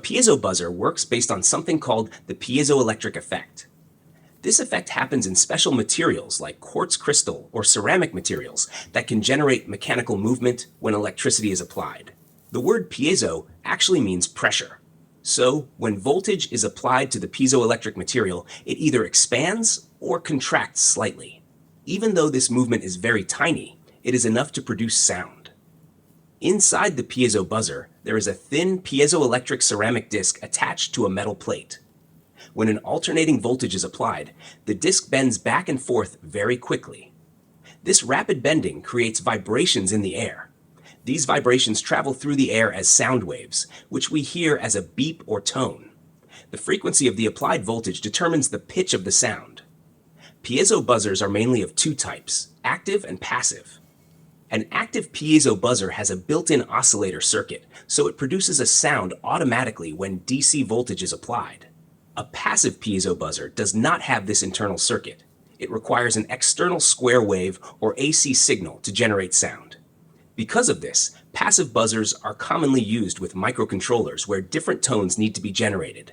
piezo buzzer works based on something called the piezoelectric effect. This effect happens in special materials like quartz crystal or ceramic materials that can generate mechanical movement when electricity is applied. The word piezo actually means pressure. So, when voltage is applied to the piezoelectric material, it either expands or contracts slightly. Even though this movement is very tiny, it is enough to produce sound. Inside the piezo buzzer, there is a thin piezoelectric ceramic disc attached to a metal plate. When an alternating voltage is applied, the disc bends back and forth very quickly. This rapid bending creates vibrations in the air. These vibrations travel through the air as sound waves, which we hear as a beep or tone. The frequency of the applied voltage determines the pitch of the sound. Piezo buzzers are mainly of two types, active and passive. An active piezo buzzer has a built-in oscillator circuit, so it produces a sound automatically when DC voltage is applied. A passive piezo buzzer does not have this internal circuit. It requires an external square wave or AC signal to generate sound. Because of this, passive buzzers are commonly used with microcontrollers where different tones need to be generated.